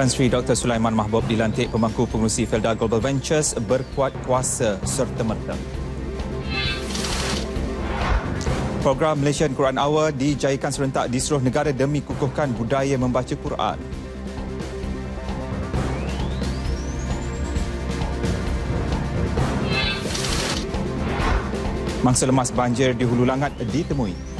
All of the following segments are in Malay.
Tan Sri Dr. Sulaiman Mahbub dilantik pemangku pengurusi Felda Global Ventures berkuat kuasa serta-merta. Program Malaysian Quran Hour dijaikan serentak di seluruh negara demi kukuhkan budaya membaca Quran. Mangsa lemas banjir di Hulu Langat ditemui.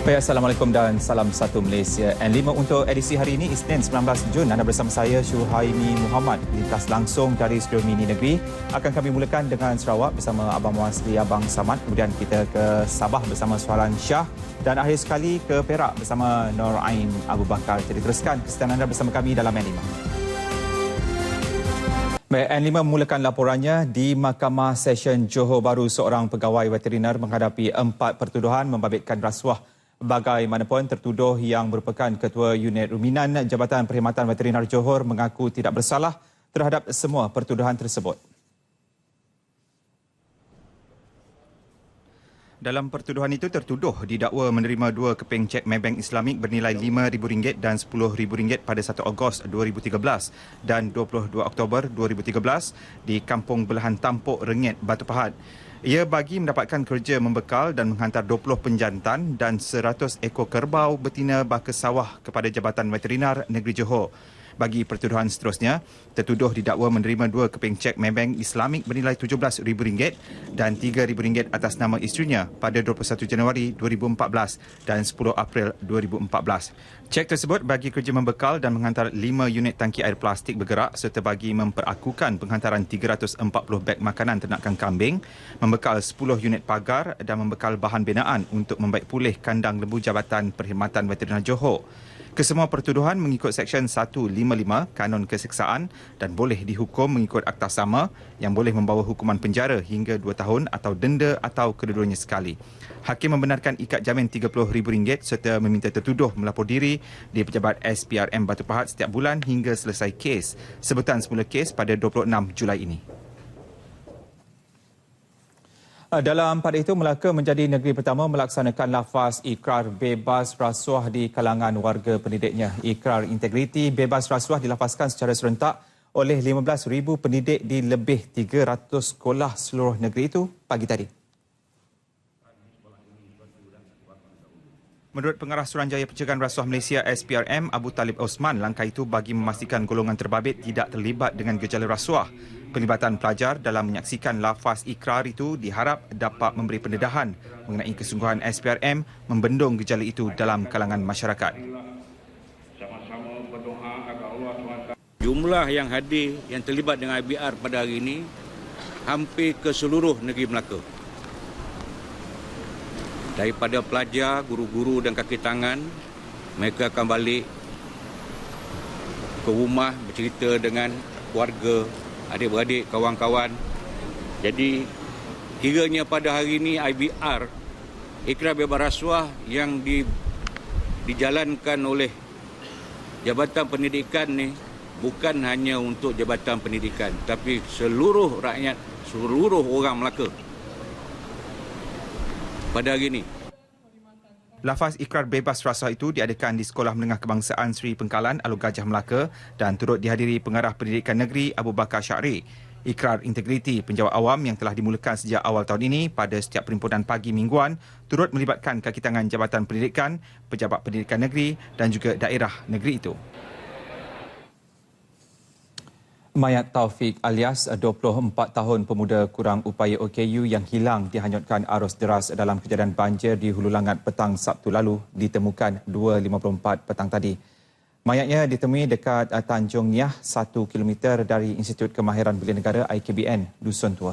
Baik, Assalamualaikum dan salam satu Malaysia. N5 untuk edisi hari ini, Isnin 19 Jun. Anda bersama saya, Syuhaimi Muhammad. Lintas langsung dari Studio Mini Negeri. Akan kami mulakan dengan Sarawak bersama Abang Muasli, Abang Samad. Kemudian kita ke Sabah bersama Suharan Shah. Dan akhir sekali ke Perak bersama Nur Ain Abu Bakar. Jadi teruskan kesetiaan anda bersama kami dalam N5. Baik, N5 memulakan laporannya di Mahkamah Session Johor Bahru. Seorang pegawai veteriner menghadapi 4 pertuduhan membabitkan rasuah. Bagaimanapun, tertuduh yang merupakan Ketua Unit Ruminan Jabatan Perkhidmatan Veterinar Johor mengaku tidak bersalah terhadap semua pertuduhan tersebut. Dalam pertuduhan itu, tertuduh didakwa menerima 2 keping cek Maybank Islamik bernilai RM5,000 dan RM10,000 pada 1 Ogos 2013 dan 22 Oktober 2013 di Kampung Belahan Tampuk, Rengit, Batu Pahat. Ia bagi mendapatkan kerja membekal dan menghantar 20 penjantan dan 100 ekor kerbau betina baka sawah kepada Jabatan Veterinar Negeri Johor. Bagi pertuduhan seterusnya, tertuduh didakwa menerima 2 keping cek Maybank Islamik bernilai RM17,000 dan RM3,000 atas nama isterinya pada 21 Januari 2014 dan 10 April 2014. Cek tersebut bagi kerja membekal dan menghantar 5 unit tangki air plastik bergerak serta bagi memperakukan penghantaran 340 beg makanan ternakan kambing, membekal 10 unit pagar dan membekal bahan binaan untuk membaik pulih kandang lembu Jabatan Perkhidmatan Veterinar Johor. Kesemua pertuduhan mengikut Seksyen 155 Kanun Keseksaan dan boleh dihukum mengikut Akta Sama yang boleh membawa hukuman penjara hingga 2 tahun atau denda atau kedua-duanya sekali. Hakim membenarkan ikat jamin RM30,000 serta meminta tertuduh melapor diri di Pejabat SPRM Batu Pahat setiap bulan hingga selesai kes. Sebutan semula kes pada 26 Julai ini. Dalam pada itu, Melaka menjadi negeri pertama melaksanakan lafaz ikrar bebas rasuah di kalangan warga pendidiknya. Ikrar integriti bebas rasuah dilafazkan secara serentak oleh 15,000 pendidik di lebih 300 sekolah seluruh negeri itu pagi tadi. Menurut Pengarah Suruhanjaya Pencegahan Rasuah Malaysia SPRM Abu Talib Osman, langkah itu bagi memastikan golongan terbabit tidak terlibat dengan gejala rasuah. Pelibatan pelajar dalam menyaksikan lafaz ikrar itu diharap dapat memberi pendedahan mengenai kesungguhan SPRM membendung gejala itu dalam kalangan masyarakat. Jumlah yang hadir yang terlibat dengan IBR pada hari ini hampir ke seluruh negeri Melaka. Daripada pelajar, guru-guru dan kaki tangan, mereka akan balik ke rumah bercerita dengan keluarga, adik-beradik, kawan-kawan. Jadi, kiranya pada hari ini IBR, ikrar bebas rasuah yang dijalankan oleh Jabatan Pendidikan ni bukan hanya untuk Jabatan Pendidikan, tapi seluruh rakyat, seluruh orang Melaka pada hari ini. Lafaz ikrar bebas rasuah itu diadakan di Sekolah Menengah Kebangsaan Seri Pengkalan, Alor Gajah, Melaka dan turut dihadiri Pengarah Pendidikan Negeri Abu Bakar Syahri. Ikrar integriti penjawat awam yang telah dimulakan sejak awal tahun ini pada setiap perhimpunan pagi mingguan turut melibatkan kaki tangan Jabatan Pendidikan, Pejabat Pendidikan Negeri dan juga daerah negeri itu. Mayat Taufik alias 24 tahun pemuda kurang upaya OKU yang hilang dihanyutkan arus deras dalam kejadian banjir di Hulu Langat petang Sabtu lalu ditemukan 2.54 petang tadi. Mayatnya ditemui dekat Tanjung Niah, 1 km dari Institut Kemahiran Belia Negara IKBN, Dusun Tua.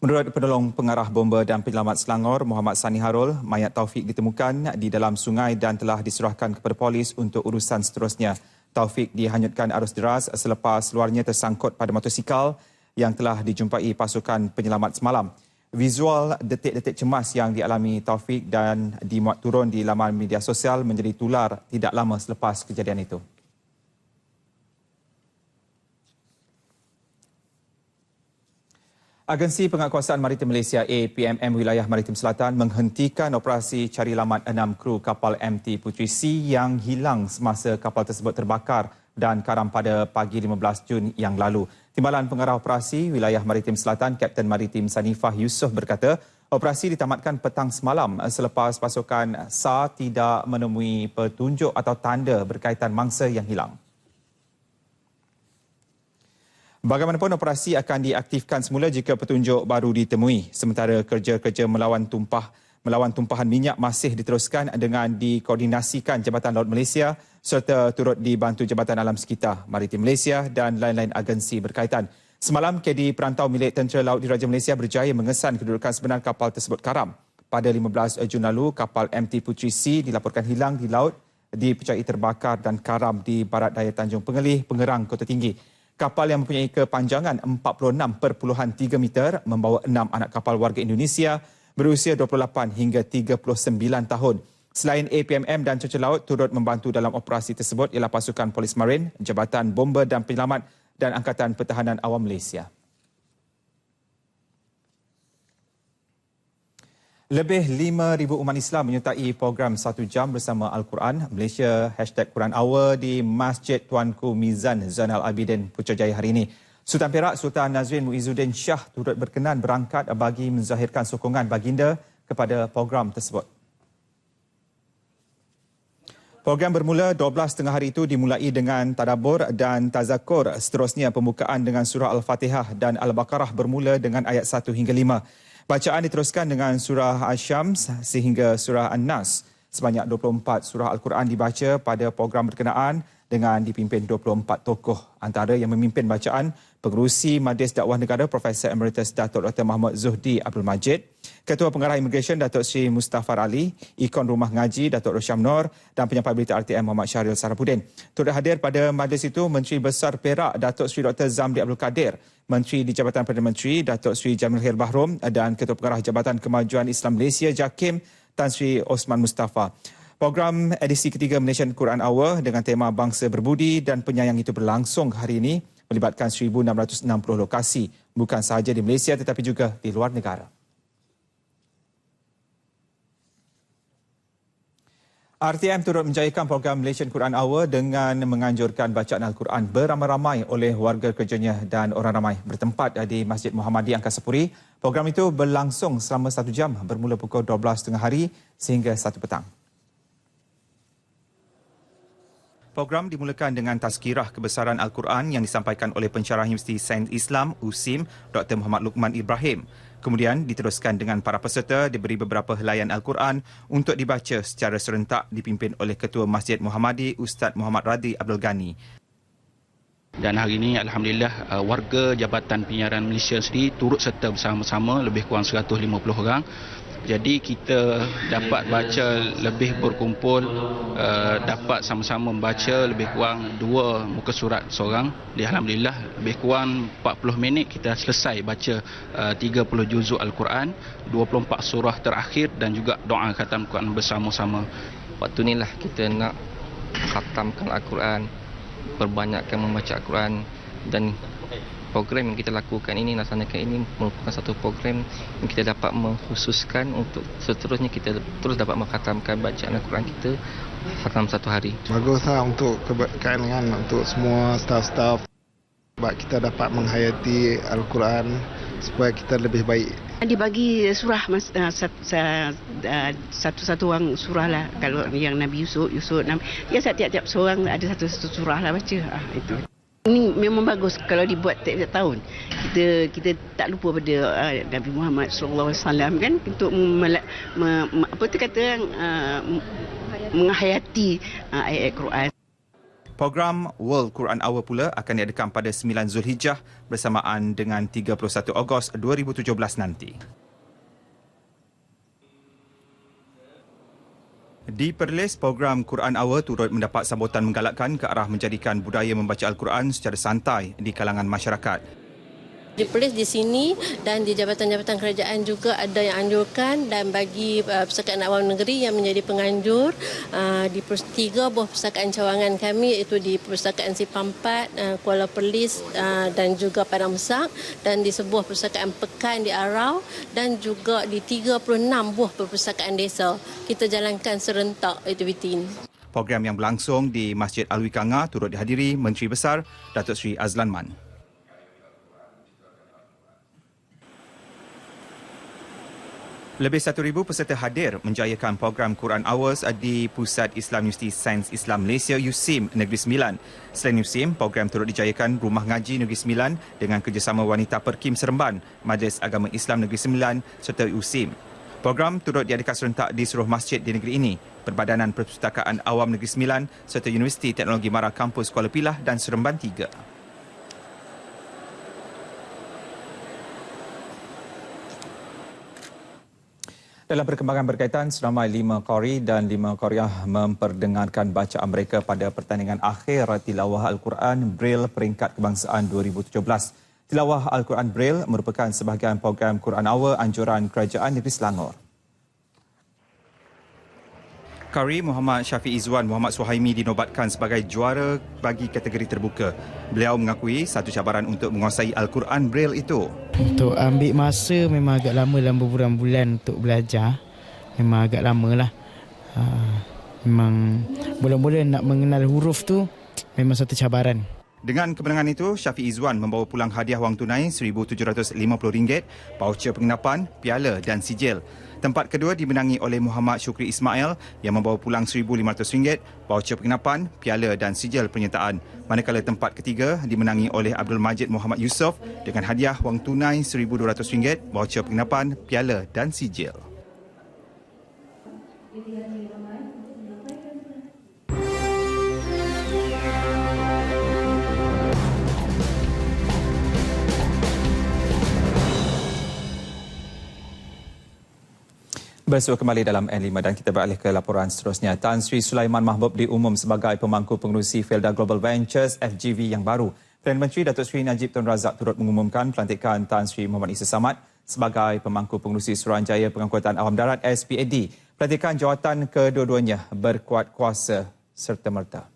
Menurut penolong pengarah bomba dan penyelamat Selangor Muhammad Sani Harul, mayat Taufik ditemukan di dalam sungai dan telah diserahkan kepada polis untuk urusan seterusnya. Taufik dihanyutkan arus deras selepas luarnya tersangkut pada motosikal yang telah dijumpai pasukan penyelamat semalam. Visual detik-detik cemas yang dialami Taufik dan dimuat turun di laman media sosial menjadi tular tidak lama selepas kejadian itu. Agensi Penguatkuasaan Maritim Malaysia APMM Wilayah Maritim Selatan menghentikan operasi cari lamat 6 kru kapal MT Puteri C yang hilang semasa kapal tersebut terbakar dan karam pada pagi 15 Jun yang lalu. Timbalan Pengarah Operasi Wilayah Maritim Selatan Kapten Maritim Sanifah Yusof berkata, operasi ditamatkan petang semalam selepas pasukan SAR tidak menemui petunjuk atau tanda berkaitan mangsa yang hilang. Bagaimanapun, operasi akan diaktifkan semula jika petunjuk baru ditemui. Sementara kerja-kerja melawan tumpahan minyak masih diteruskan dengan dikoordinasikan Jabatan Laut Malaysia serta turut dibantu Jabatan Alam Sekitar Maritim Malaysia dan lain-lain agensi berkaitan. Semalam, kedi perantau milik Tentera Laut Diraja Malaysia berjaya mengesan kedudukan sebenar kapal tersebut karam. Pada 15 Jun lalu, kapal MT Puteri C dilaporkan hilang di laut, dipercayai terbakar dan karam di barat daya Tanjung Pengelih, Pengerang, Kota Tinggi. Kapal yang mempunyai kepanjangan 46.3 meter membawa 6 anak kapal warga Indonesia berusia 28 hingga 39 tahun. Selain APMM dan Cuaca Laut turut membantu dalam operasi tersebut ialah pasukan Polis Marin, Jabatan Bomber dan Penyelamat dan Angkatan Pertahanan Awam Malaysia. Lebih 5,000 umat Islam menyertai program 1 jam bersama Al-Quran Malaysia #Quran Hour di Masjid Tuanku Mizan Zainal Abidin Putrajaya hari ini. Sultan Perak Sultan Nazrin Muizzuddin Shah turut berkenan berangkat bagi menzahirkan sokongan baginda kepada program tersebut. Program bermula 12 hari itu dimulai dengan tadabbur dan tazakur. Seterusnya pembukaan dengan surah Al-Fatihah dan Al-Baqarah bermula dengan ayat 1 hingga 5. Bacaan diteruskan dengan surah Asy-Syams sehingga surah An-Nas. Sebanyak 24 surah Al-Quran dibaca pada program berkenaan dengan dipimpin 24 tokoh. Antara yang memimpin bacaan, Pengerusi Majlis Dakwah Negara Profesor Emeritus Datuk Dr. Muhammad Zuhdi Abdul Majid, Ketua Pengarah Immigration Datuk Sri Mustafar Ali, Ikon Rumah Ngaji Datuk Rosyam Nor dan Penyampai Berita RTM Muhammad Syahril Sarapudin. Turut hadir pada majlis itu Menteri Besar Perak Datuk Sri Dr. Zamri Abdul Kadir, Menteri di Jabatan Perdana Menteri Datuk Sri Jamil Khair Bahrom dan Ketua Pengarah Jabatan Kemajuan Islam Malaysia JAKIM Tan Sri Osman Mustafa. Program edisi ketiga Malaysian Quran Hour dengan tema Bangsa Berbudi dan Penyayang itu berlangsung hari ini melibatkan 1,660 lokasi, bukan sahaja di Malaysia tetapi juga di luar negara. RTM turut menjayakan program Malaysian Quran Hour dengan menganjurkan bacaan Al-Quran beramai-ramai oleh warga kerjanya dan orang ramai bertempat di Masjid Muhammadiyah Angkasa Puri. Program itu berlangsung selama 1 jam bermula pukul 12 tengah hari sehingga 1 petang. Program dimulakan dengan tazkirah kebesaran Al-Quran yang disampaikan oleh pensyarah Universiti Sains Islam USIM Dr. Muhammad Luqman Ibrahim. Kemudian diteruskan dengan para peserta diberi beberapa helaian Al-Quran untuk dibaca secara serentak dipimpin oleh Ketua Masjid Muhammadi Ustaz Muhammad Radhi Abdul Ghani. Dan hari ini Alhamdulillah warga Jabatan Penyiaran Malaysia sendiri turut serta bersama-sama lebih kurang 150 orang. Jadi kita dapat baca lebih berkumpul, dapat sama-sama membaca lebih kurang 2 muka surat seorang. Alhamdulillah lebih kurang 40 minit kita selesai baca 30 juzuk Al-Quran, 24 surah terakhir dan juga doa khatam Quran bersama-sama. Waktu inilah kita nak khatamkan Al-Quran, perbanyakkan membaca Al-Quran, dan program yang kita lakukan ini, laksanakan ini merupakan satu program yang kita dapat mengkhususkan untuk seterusnya kita terus dapat mengkhatamkan bacaan Al-Quran kita khatam 1 hari. Baguslah untuk keberkaitan untuk semua staf-staf sebab kita dapat menghayati Al-Quran supaya kita lebih baik. Dibagi surah satu-satu orang surah lah. Kalau yang Nabi Yusuf ya setiap seorang ada satu surah lah baca. Itu. Ini memang bagus kalau dibuat tiap-tiap tahun. Kita tak lupa pada Nabi Muhammad sallallahu alaihi wasallam kan untuk menghayati ayat Quran. Program World Quran Hour pula akan diadakan pada 9 Zulhijjah bersamaan dengan 31 Ogos 2017 nanti. Di Perlis, program Quran Hour turut mendapat sambutan menggalakkan ke arah menjadikan budaya membaca Al-Quran secara santai di kalangan masyarakat. Di polis di sini dan di jabatan-jabatan kerajaan juga ada yang anjurkan, dan bagi Perpustakaan Awam Negeri yang menjadi penganjur di 3 buah perpustakaan cawangan kami, iaitu di Perpustakaan Simpang 4, Kuala Perlis dan juga Padang Besar, dan di sebuah perpustakaan pekan di Arau, dan juga di 36 buah perpustakaan desa. Kita jalankan serentak aktiviti ini. Program yang berlangsung di Masjid Alwi-Kanga turut dihadiri Menteri Besar Datuk Seri Azlan Man. Lebih 1,000 peserta hadir menjayakan program Quran Hours di Pusat Islam Universiti Sains Islam Malaysia USIM Negeri Sembilan. Selain USIM, program turut dijayakan Rumah Ngaji Negeri Sembilan dengan kerjasama Wanita Perkim Seremban, Majlis Agama Islam Negeri Sembilan serta USIM. Program turut diadakan serentak di seluruh masjid di negeri ini, Perbadanan Perpustakaan Awam Negeri Sembilan serta Universiti Teknologi Mara Kampus Kuala Pilah dan Seremban 3. Dalam perkembangan berkaitan, seramai 5 qari dan 5 qariah memperdengarkan bacaan mereka pada pertandingan akhir Tilawah Al-Quran Braille Peringkat Kebangsaan 2017. Tilawah Al-Quran Braille merupakan sebahagian program Quran Hour anjuran Kerajaan Negeri Selangor. Qari Muhammad Syafiq Izwan Muhammad Suhaimi dinobatkan sebagai juara bagi kategori terbuka. Beliau mengakui satu cabaran untuk menguasai Al-Quran Braille itu. Untuk ambil masa memang agak lama, dalam berbulan-bulan untuk belajar. Memang agak lama lah. Memang mula-mula nak mengenal huruf tu memang satu cabaran. Dengan kemenangan itu, Syafiq Izwan membawa pulang hadiah wang tunai RM1,750, voucher penginapan, piala dan sijil. Tempat kedua dimenangi oleh Muhammad Syukri Ismail yang membawa pulang RM1,500, voucher penginapan, piala dan sijil penyertaan. Manakala tempat ketiga dimenangi oleh Abdul Majid Muhammad Yusof dengan hadiah wang tunai RM1,200, voucher penginapan, piala dan sijil. Bersua kembali dalam N5 dan kita beralih ke laporan seterusnya. Tan Sri Sulaiman Mahbub diumum sebagai pemangku pengerusi Felda Global Ventures FGV yang baru. Perdana Menteri Datuk Seri Najib Tun Razak turut mengumumkan pelantikan Tan Sri Muhammad Isa Samad sebagai pemangku pengerusi Suruhanjaya Pengangkutan Awam Darat SPAD. Pelantikan jawatan kedua-duanya berkuat kuasa serta-merta.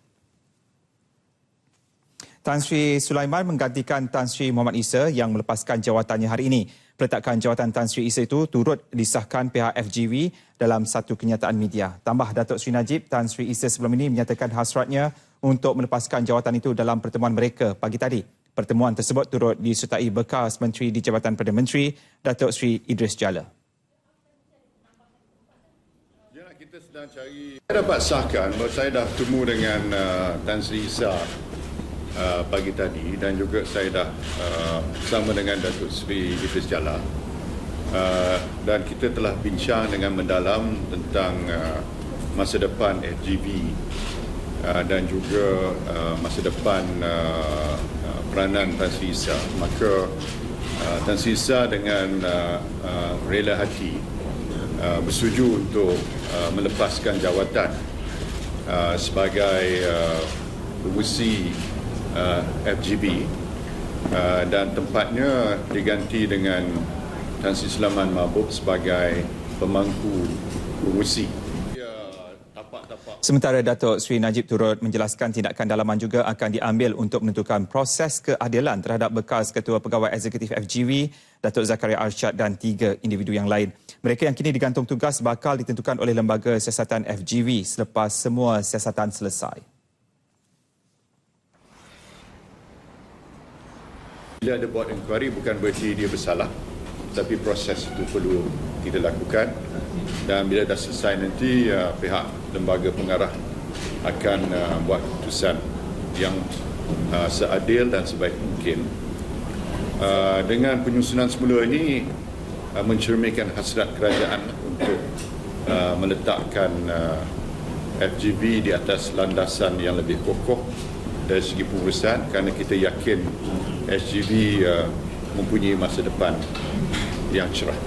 Tan Sri Sulaiman menggantikan Tan Sri Muhammad Isa yang melepaskan jawatannya hari ini. Peletakan jawatan Tan Sri Isa itu turut disahkan pihak FGV dalam satu kenyataan media. Tambah Datuk Sri Najib, Tan Sri Isa sebelum ini menyatakan hasratnya untuk melepaskan jawatan itu dalam pertemuan mereka pagi tadi. Pertemuan tersebut turut disertai bekas Menteri di Jabatan Perdana Menteri, Datuk Sri Idris Jala. Ya, kita sedang cari. Saya dapat sahkan bahawa saya dah bertemu dengan Tan Sri Isa pagi tadi dan juga saya dah bersama dengan Datuk Seri Idris Jala dan kita telah bincang dengan mendalam tentang masa depan FGV dan juga masa depan peranan Tan Sri Isa. Maka Tan Sri Isa dengan rela hati bersetuju untuk melepaskan jawatan sebagai pengerusi FGV dan tempatnya diganti dengan Tan Sri Sulaiman Mahbub sebagai pemangku pengerusi. Sementara Datuk Sri Najib turut menjelaskan tindakan dalaman juga akan diambil untuk menentukan proses keadilan terhadap bekas Ketua Pegawai Eksekutif FGV, Datuk Zakaria Arsyad dan 3 individu yang lain. Mereka yang kini digantung tugas bakal ditentukan oleh Lembaga Siasatan FGV selepas semua siasatan selesai. Bila ada buat inquiry bukan berarti dia bersalah, tapi proses itu perlu kita lakukan dan bila dah selesai nanti pihak lembaga pengarah akan buat keputusan yang seadil dan sebaik mungkin. Dengan penyusunan semula ini mencerminkan hasrat kerajaan untuk meletakkan FGV di atas landasan yang lebih kokoh dari segi pengurusan kerana kita yakin FGV mempunyai masa depan yang cerah.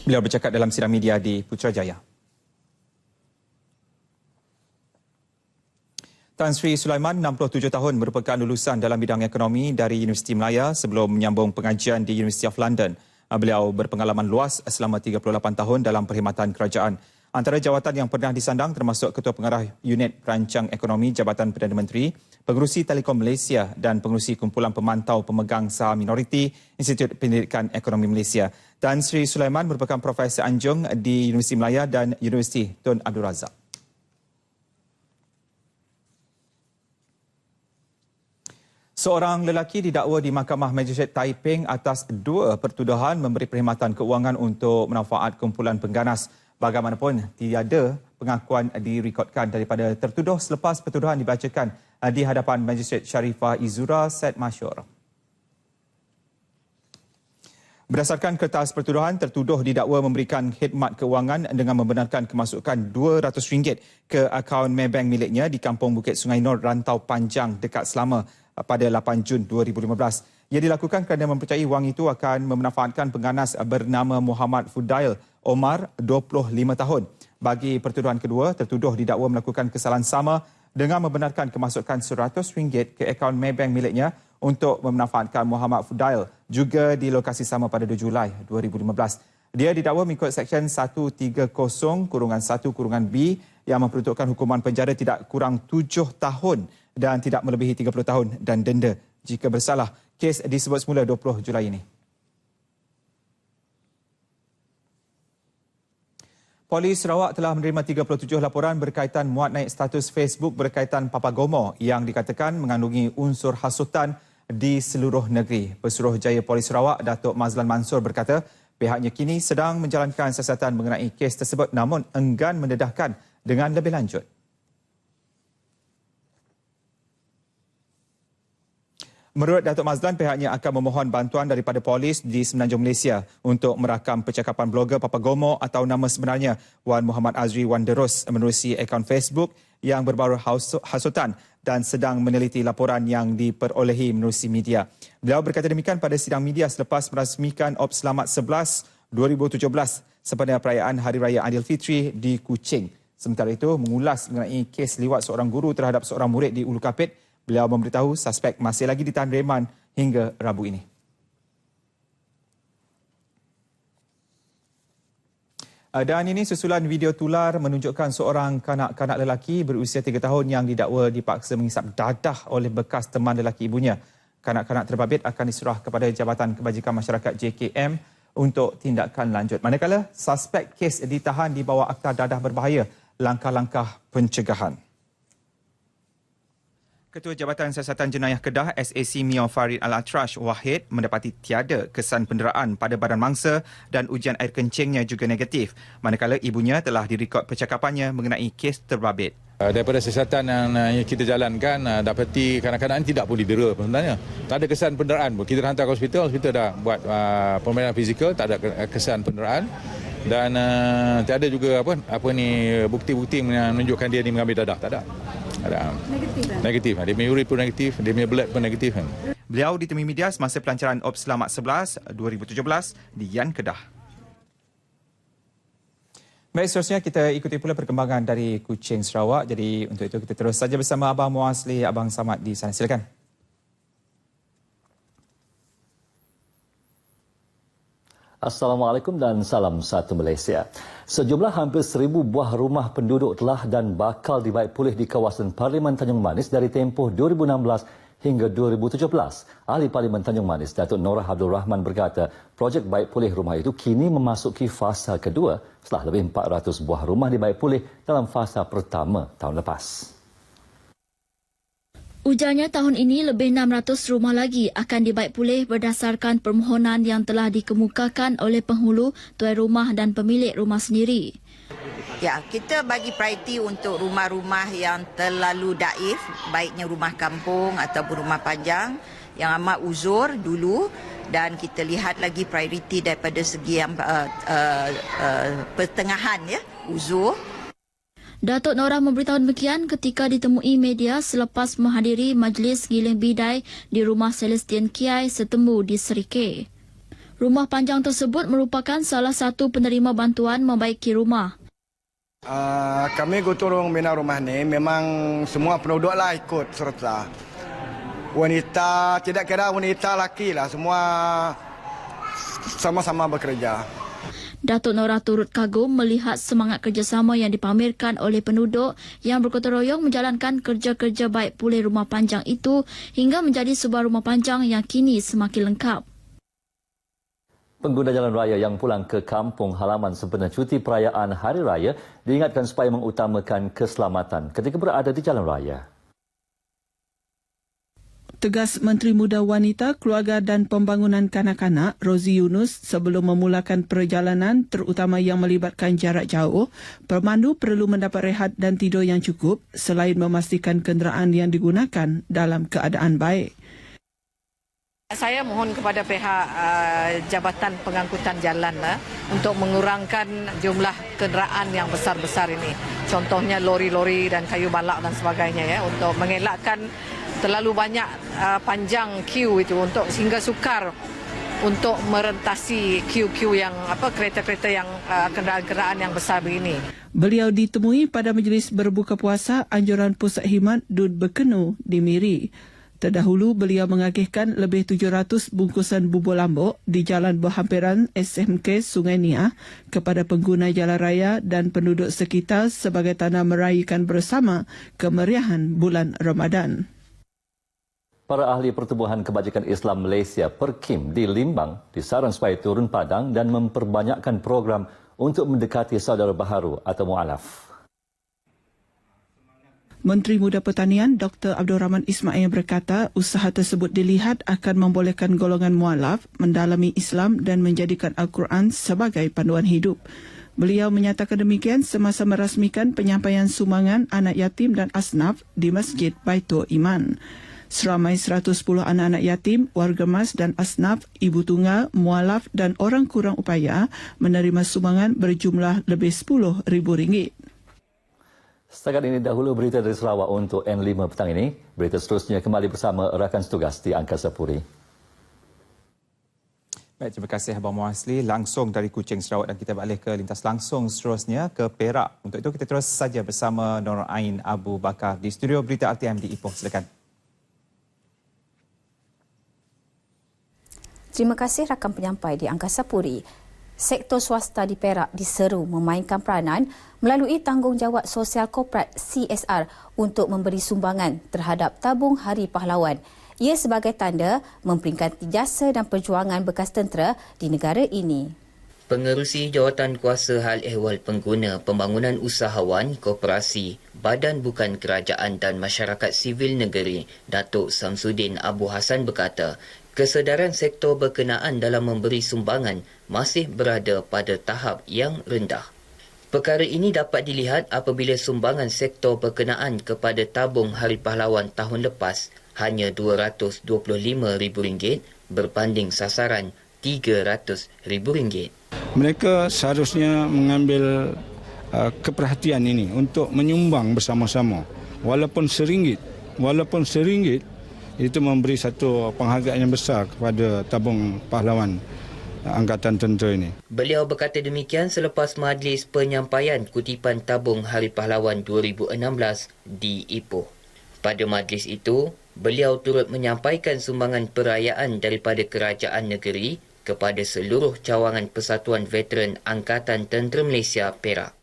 Beliau bercakap dalam sidang media di Putrajaya. Tan Sri Sulaiman, 67 tahun, merupakan lulusan dalam bidang ekonomi dari Universiti Melaya sebelum menyambung pengajian di University of London. Beliau berpengalaman luas selama 38 tahun dalam perkhidmatan kerajaan. Antara jawatan yang pernah disandang termasuk Ketua Pengarah Unit Perancang Ekonomi Jabatan Perdana Menteri, Pengerusi Telekom Malaysia dan Pengerusi Kumpulan Pemantau Pemegang Saham Minoriti Institut Pendidikan Ekonomi Malaysia. Tan Sri Sulaiman merupakan Profesor Anjung di Universiti Melaya dan Universiti Tun Abdul Razak. Seorang lelaki didakwa di Mahkamah Magistrate Taiping atas 2 pertuduhan memberi perkhidmatan keuangan untuk manfaat kumpulan pengganas. Bagaimanapun, tiada pengakuan direkodkan daripada tertuduh selepas pertuduhan dibacakan di hadapan Magistrate Sharifah Izura Said Masyur. Berdasarkan kertas pertuduhan, tertuduh didakwa memberikan khidmat keuangan dengan membenarkan kemasukan RM200 ke akaun Maybank miliknya di Kampung Bukit Sungai Nur, Rantau Panjang dekat Selama pada 8 Jun 2015. Ia dilakukan kerana mempercayai wang itu akan memanfaatkan pengganas bernama Muhammad Fudail Omar, 25 tahun. Bagi pertuduhan kedua, tertuduh didakwa melakukan kesalahan sama dengan membenarkan kemasukan RM100 ke akaun Maybank miliknya untuk memanfaatkan Muhammad Fudail juga di lokasi sama pada 2 Julai 2015. Dia didakwa mengikut Seksyen 130-1-B yang memperuntukkan hukuman penjara tidak kurang 7 tahun dan tidak melebihi 30 tahun dan denda jika bersalah. Kes disebut semula 20 Julai ini. Polis Sarawak telah menerima 37 laporan berkaitan muat naik status Facebook berkaitan Papagomo yang dikatakan mengandungi unsur hasutan di seluruh negeri. Pesuruhjaya Polis Sarawak, Datuk Mazlan Mansur berkata, pihaknya kini sedang menjalankan siasatan mengenai kes tersebut namun enggan mendedahkan dengan lebih lanjut. Menurut Datuk Mazlan, pihaknya akan memohon bantuan daripada polis di Semenanjung Malaysia untuk merakam percakapan blogger Papagomo atau nama sebenarnya Wan Muhammad Azri Wan Derus menerusi akaun Facebook yang berbaur hasutan dan sedang meneliti laporan yang diperolehi menerusi media. Beliau berkata demikian pada sidang media selepas merasmikan Op Selamat 11 2017 sepanjang perayaan Hari Raya Aidilfitri di Kuching. Sementara itu, mengulas mengenai kes liwat seorang guru terhadap seorang murid di Ulu Kapit, beliau memberitahu suspek masih lagi ditahan reman hingga Rabu ini. Dan ini susulan video tular menunjukkan seorang kanak-kanak lelaki berusia 3 tahun yang didakwa dipaksa menghisap dadah oleh bekas teman lelaki ibunya. Kanak-kanak terbabit akan diserah kepada Jabatan Kebajikan Masyarakat JKM untuk tindakan lanjut. Manakala suspek kes ditahan di bawah Akta Dadah Berbahaya, langkah-langkah pencegahan. Ketua Jabatan Siasatan Jenayah Kedah SAC Mio Farid Al-Atrash Wahid mendapati tiada kesan penderaan pada badan mangsa dan ujian air kencingnya juga negatif, manakala ibunya telah direkod percakapannya mengenai kes terbabit. Daripada siasatan yang kita jalankan, dapati kanak-kanak ini tidak pun didera sebenarnya. Tak ada kesan penderaan pun. Kita hantar ke hospital dah buat pemeriksaan fizikal, tak ada kesan penderaan. Dan tiada juga bukti-bukti menunjukkan dia ni mengambil dadah, tak ada. Negatif. Dia punya urin pun negatif, dia punya blood pun negatif. Beliau ditemui media semasa pelancaran Op Selamat 11 2017 di Yan Kedah. Baik, seterusnya kita ikuti pula perkembangan dari Kuching, Sarawak. Jadi untuk itu kita terus saja bersama Abang Muasli, Abang Samad di sana. Silakan. Assalamualaikum dan salam satu Malaysia. Sejumlah hampir 1,000 buah rumah penduduk telah dan bakal dibaik pulih di kawasan Parlimen Tanjung Manis dari tempoh 2016 hingga 2017. Ahli Parlimen Tanjung Manis, Datuk Norah Abdul Rahman berkata, projek baik pulih rumah itu kini memasuki fasa kedua setelah lebih 400 buah rumah dibaik pulih dalam fasa pertama tahun lepas. Ujarnya tahun ini lebih 600 rumah lagi akan dibaik pulih berdasarkan permohonan yang telah dikemukakan oleh penghulu, tuan rumah dan pemilik rumah sendiri. Ya, kita bagi prioriti untuk rumah-rumah yang terlalu daif, baiknya rumah kampung ataupun rumah panjang yang amat uzur dulu, dan kita lihat lagi prioriti daripada segi yang pertengahan ya, uzur. Datuk Norah memberitahu demikian ketika ditemui media selepas menghadiri majlis giling bidai di rumah Celestian Kiai Setembu di Serike. Rumah panjang tersebut merupakan salah satu penerima bantuan membaiki rumah. Kami gotong royong bina rumah ni memang semua penduduklah ikut serta. Wanita, tidak kira wanita laki lah, semua sama-sama bekerja. Datuk Nora turut kagum melihat semangat kerjasama yang dipamerkan oleh penduduk yang bergotong royong menjalankan kerja-kerja baik pulih rumah panjang itu hingga menjadi sebuah rumah panjang yang kini semakin lengkap. Pengguna jalan raya yang pulang ke kampung halaman sempena cuti perayaan Hari Raya diingatkan supaya mengutamakan keselamatan ketika berada di jalan raya. Tegas Menteri Muda Wanita, Keluarga dan Pembangunan Kanak-kanak, Rozi Yunus, sebelum memulakan perjalanan terutama yang melibatkan jarak jauh, pemandu perlu mendapat rehat dan tidur yang cukup selain memastikan kenderaan yang digunakan dalam keadaan baik. Saya mohon kepada pihak Jabatan Pengangkutan Jalan untuk mengurangkan jumlah kenderaan yang besar-besar ini. Contohnya lori-lori dan kayu balak dan sebagainya untuk mengelakkan terlalu banyak panjang queue itu untuk sehingga sukar untuk merentasi queue yang kereta-kereta yang kenderaan-kenderaan yang besar begini. Beliau ditemui pada majlis berbuka puasa anjuran Pusat Khidmat Dud Bekenu di Miri. Terdahulu beliau mengagihkan lebih 700 bungkusan bubur lambuk di jalan berhampiran SMK Sungai Nia kepada pengguna jalan raya dan penduduk sekitar sebagai tanda meraihkan bersama kemeriahan bulan Ramadan. Para ahli Pertubuhan Kebajikan Islam Malaysia PERKIM di Limbang disaran supaya turun padang dan memperbanyakkan program untuk mendekati saudara baharu atau mu'alaf. Menteri Muda Pertanian Dr. Abdul Rahman Ismail berkata usaha tersebut dilihat akan membolehkan golongan mu'alaf mendalami Islam dan menjadikan Al-Quran sebagai panduan hidup. Beliau menyatakan demikian semasa merasmikan penyampaian sumbangan anak yatim dan asnaf di Masjid Baitul Iman. Seramai 110 anak-anak yatim, warga mas dan asnaf, ibu tunggal, mualaf dan orang kurang upaya menerima sumbangan berjumlah lebih RM10,000. Setakat ini dahulu berita dari Sarawak untuk N5 petang ini. Berita seterusnya kembali bersama rakan setugas di Angkasa Puri. Baik, terima kasih Abang Muasli langsung dari Kuching Sarawak, dan kita balik ke lintas langsung seterusnya ke Perak. Untuk itu kita terus saja bersama Nur Ain Abu Bakar di studio berita RTM di Ipoh. Silakan. Terima kasih rakan penyampai di Angkasa Puri. Sektor swasta di Perak diseru memainkan peranan melalui tanggungjawab sosial korporat CSR untuk memberi sumbangan terhadap tabung Hari Pahlawan. Ia sebagai tanda memperingati jasa dan perjuangan bekas tentera di negara ini. Pengerusi Jawatan Kuasa Hal Ehwal Pengguna Pembangunan Usahawan Koperasi Badan Bukan Kerajaan dan Masyarakat Sivil Negeri Datuk Samsudin Abu Hassan berkata, kesedaran sektor berkenaan dalam memberi sumbangan masih berada pada tahap yang rendah. Perkara ini dapat dilihat apabila sumbangan sektor berkenaan kepada tabung Hari Pahlawan tahun lepas hanya RM225,000 berbanding sasaran RM300,000. Mereka seharusnya mengambil keperhatian ini untuk menyumbang bersama-sama. Walaupun RM1, itu memberi satu penghargaan yang besar kepada tabung pahlawan Angkatan Tentera ini. Beliau berkata demikian selepas majlis penyampaian kutipan tabung Hari Pahlawan 2016 di Ipoh. Pada majlis itu, beliau turut menyampaikan sumbangan perayaan daripada kerajaan negeri kepada seluruh cawangan Persatuan Veteran Angkatan Tentera Malaysia Perak.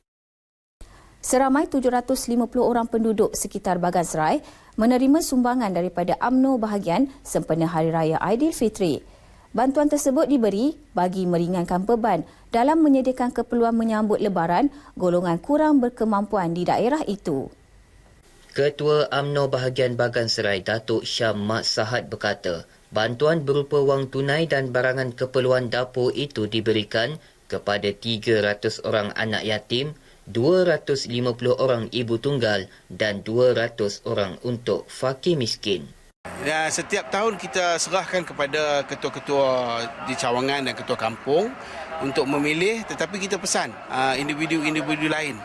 Seramai 750 orang penduduk sekitar Bagan Serai menerima sumbangan daripada UMNO bahagian sempena Hari Raya Aidilfitri. Bantuan tersebut diberi bagi meringankan beban dalam menyediakan keperluan menyambut Lebaran golongan kurang berkemampuan di daerah itu. Ketua UMNO bahagian Bagan Serai Datuk Syam Mat Sahad berkata, bantuan berupa wang tunai dan barangan keperluan dapur itu diberikan kepada 300 orang anak yatim, 250 orang ibu tunggal dan 200 orang untuk fakir miskin. Ya, setiap tahun kita serahkan kepada ketua-ketua di cawangan dan ketua kampung untuk memilih, tetapi kita pesan individu-individu lain.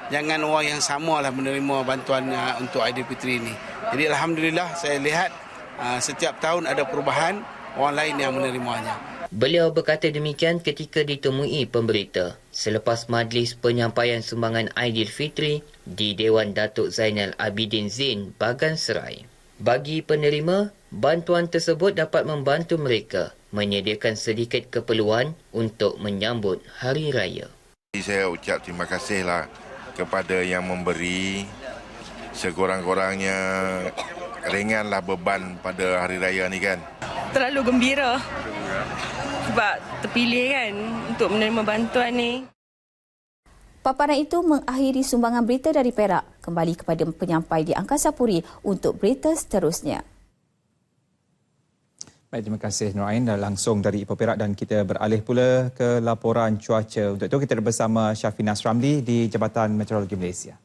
Jangan orang yang samalah menerima bantuan untuk Aidilfitri ini. Jadi Alhamdulillah saya lihat setiap tahun ada perubahan, orang lain yang menerimanya. Beliau berkata demikian ketika ditemui pemberita selepas majlis penyampaian sumbangan Aidilfitri di Dewan Datuk Zainal Abidin Zain, Bagan Serai. Bagi penerima, bantuan tersebut dapat membantu mereka menyediakan sedikit keperluan untuk menyambut Hari Raya. Saya ucap terima kasihlah kepada yang memberi. Sekurang-kurangnya ringanlah beban pada Hari Raya ni kan. Terlalu gembira sebab terpilih kan untuk menerima bantuan ni. Paparan itu mengakhiri sumbangan berita dari Perak, kembali kepada penyampai di Angkasa Puri untuk berita seterusnya. Baik, terima kasih Nur Ain langsung dari Ipoh Perak, dan kita beralih pula ke laporan cuaca. Untuk itu kita bersama Syafinas Ramli di Jabatan Meteorologi Malaysia.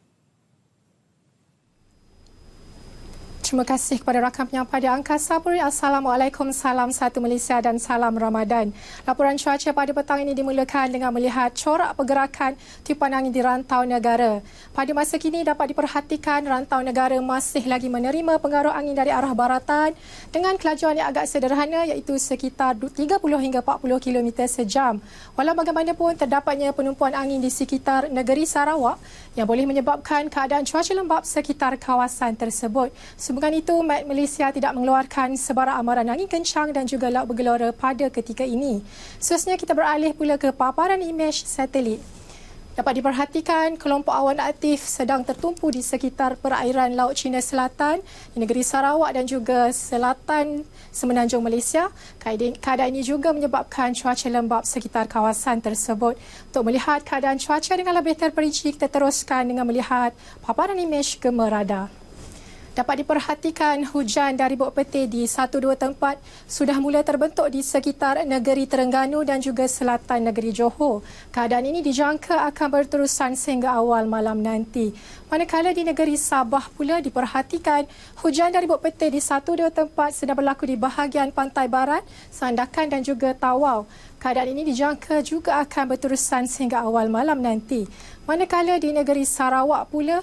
Terima kasih kepada rakan penyampai di Angkasa Puri. Assalamualaikum, salam satu Malaysia dan salam Ramadan. Laporan cuaca pada petang ini dimulakan dengan melihat corak pergerakan tiupan angin di rantau negara. Pada masa kini dapat diperhatikan rantau negara masih lagi menerima pengaruh angin dari arah baratan dengan kelajuan yang agak sederhana iaitu sekitar 30 hingga 40 km sejam. Walau bagaimanapun terdapatnya penumpuan angin di sekitar negeri Sarawak yang boleh menyebabkan keadaan cuaca lembap sekitar kawasan tersebut. Sehubungan itu, Met Malaysia tidak mengeluarkan sebarang amaran angin kencang dan juga laut bergelora pada ketika ini. Seterusnya kita beralih pula ke paparan imej satelit. Dapat diperhatikan kelompok awan aktif sedang tertumpu di sekitar perairan Laut Cina Selatan di negeri Sarawak dan juga selatan semenanjung Malaysia. Keadaan ini juga menyebabkan cuaca lembap sekitar kawasan tersebut. Untuk melihat keadaan cuaca dengan lebih terperinci, kita teruskan dengan melihat paparan imej gema radar. Dapat diperhatikan hujan dari buk peti di 1-2 tempat sudah mula terbentuk di sekitar negeri Terengganu dan juga selatan negeri Johor. Keadaan ini dijangka akan berterusan sehingga awal malam nanti. Manakala di negeri Sabah pula diperhatikan hujan dari buk peti di 1-2 tempat sedang berlaku di bahagian pantai barat, Sandakan dan juga Tawau. Keadaan ini dijangka juga akan berterusan sehingga awal malam nanti. Manakala di negeri Sarawak pula,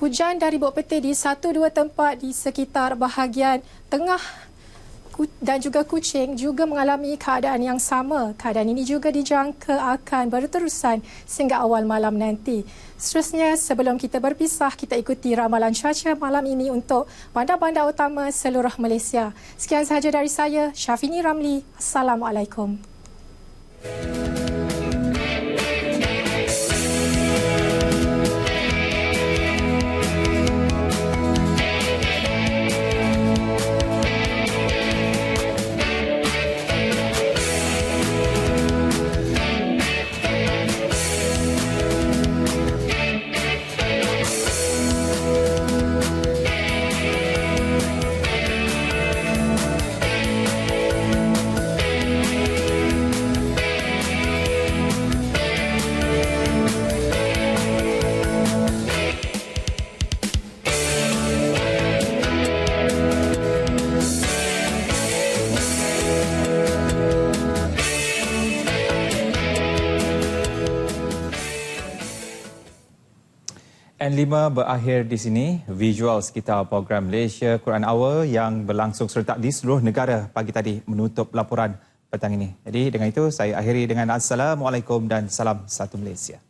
hujan dari buk peti di 1-2 tempat di sekitar bahagian tengah dan juga Kuching juga mengalami keadaan yang sama. Keadaan ini juga dijangka akan berterusan sehingga awal malam nanti. Seterusnya, sebelum kita berpisah, kita ikuti ramalan cuaca malam ini untuk bandar-bandar utama seluruh Malaysia. Sekian sahaja dari saya, Syafini Ramli. Assalamualaikum. N5 berakhir di sini. Visual sekitar program Malaysia Quran Hour yang berlangsung serentak di seluruh negara pagi tadi menutup laporan petang ini. Jadi dengan itu saya akhiri dengan Assalamualaikum dan salam satu Malaysia.